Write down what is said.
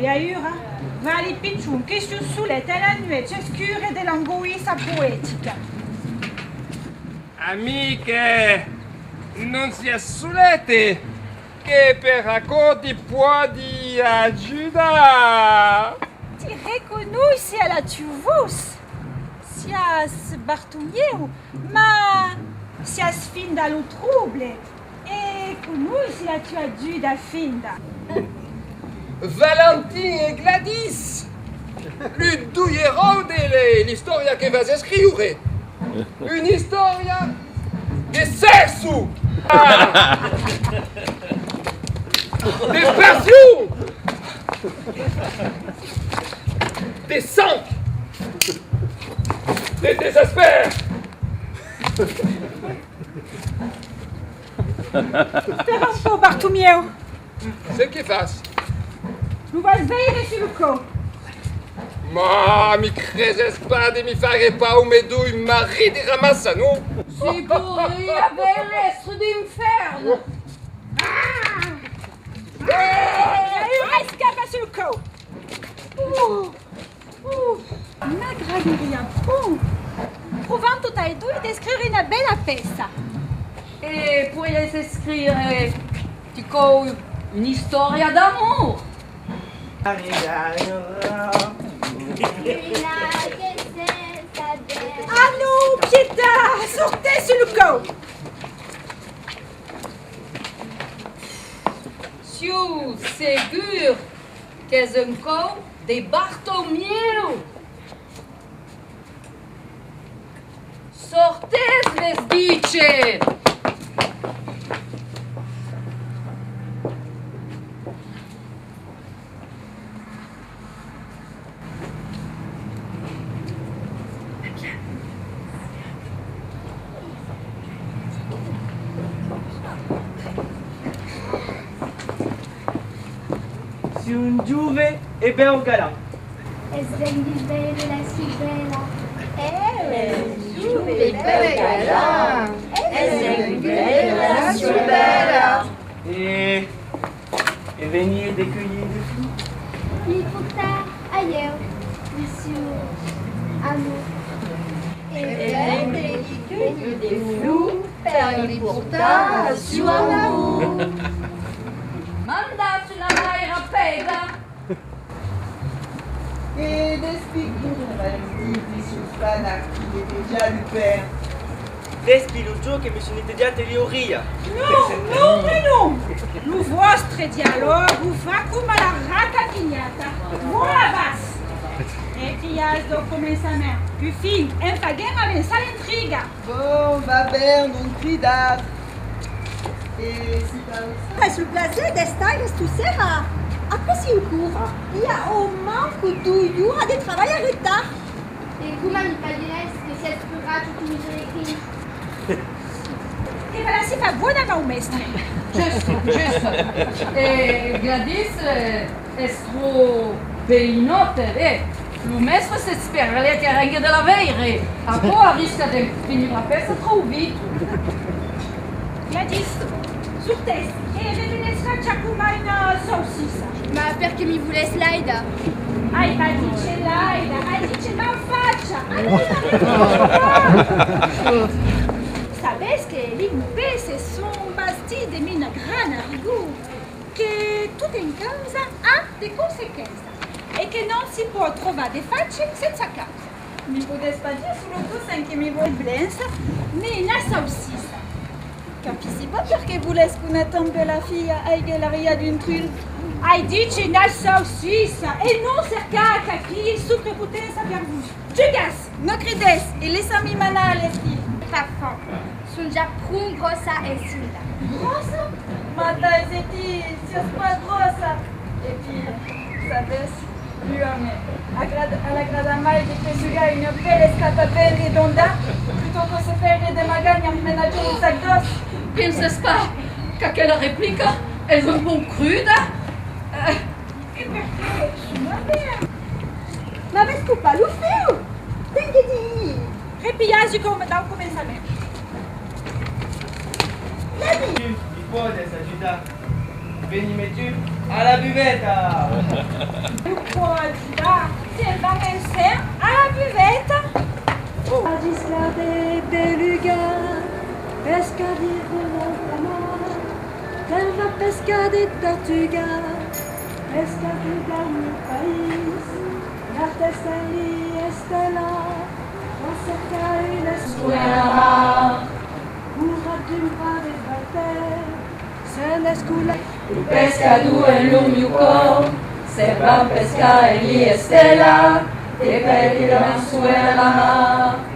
E aiura, vale picciun che su suletta e la nuece scure dell'angoisa poetica. Amiche, non si assulete, che per racconti può di aiuta. Ti riconosci alla tuvus, sias Bartumieu, ma sias finda lo trouble, e conosci la tua giuda finda. Valentin e Gladys, le duierò dell'istoria che vas scrivere. Une storia de sexo, de passion, de sang, de désespoir. Spera un po', Bartumieu. Ce che fas? Tu vas veire sul co. Ma mi creses pas de mi fare pas un medui mari di ramassa, no? Si pourri avec l'estro d'inferno. E scappa sul co. Ma graduria, provando tai due di scrivere una bella pezza. E puoi scrivere tipo un'storia d'amore. Ah non, Pietà, sortez sul co. Siu segur che è un co de Bartomeu. Sortez les dice. Si un giuve e bel galà. E svendi bene la sibella. E venir de cueillir des fruits. Mi porta ailleurs, monsieur Amour. E vende des flous per li porta su Amour. Mandați la mai rapida. Et d'expliquer sur Fana qui est déjà du père. Despi lo gio che mi sono intediate le oria. Non, mais non. Lo vostro dialogo fa come la racatinata. Buona vas. E crias do começamento. Più fin, enfaghem avançar l'intriga. Bon, Babert, non cridar. Et c'est pas ça. Mas o prazer desta será. Après o cours, il y a au manque de jours de travail en retard. E come mi pagheresti che si è spurato tu mi sono E voilà si fa buona maumestre. Giusto. E Gladys è troppo peinote, Lo mestre si spera le chiaringhe della veire. A poi rischia di finire la pezza troppo vite. Gladys, sur test. E revenesca ciacuma una saucissa. Ma perché mi vuole slide? Ai, dice Laida, ai, dice non faccia. Sabes que l'INPE sont bastis de mina grana rigour, che tutto in causa ha des conséquences e che non si può trovare de facce senza causa. Mi potete pas dire solo cosa che mi vuole blenza, né la saucissa. Capisci pas perché volesco una tombe la figlia e l'aria d'une trulle. Ai dice una saucissa e non cerca capire su che potenza per voi. Giugas! No credes, e laissami manare figli. Parfum. Sono già prun grossa e silda. Grossa? Ma dai, zeti, si pas grossa. E puis, sabes, lui a me. Alla grada mai di pesugare una bella scatapelle redonda, plutôt que se faire de magagna en ménager un sac d'os. Penses pas qu'aquella replica è un po' cruda? E perché? Va bene. Ma vesco pas lo feu? Tem que dire. Repiage come da un cominciamento. Mi può essere aiutare. Venimetu à la buvette. Pourquoi tu vas? C'est va penser à la buvette. Isla de Beluga, pescadir de l'Ontama, terra pesca de Tortuga, pescadir del país, la Tesseli Estela, acerca una escuela, una dimpa de bater, se l'escula. Pesca due lumiuco, se va pesca e gli estela, e per il suela.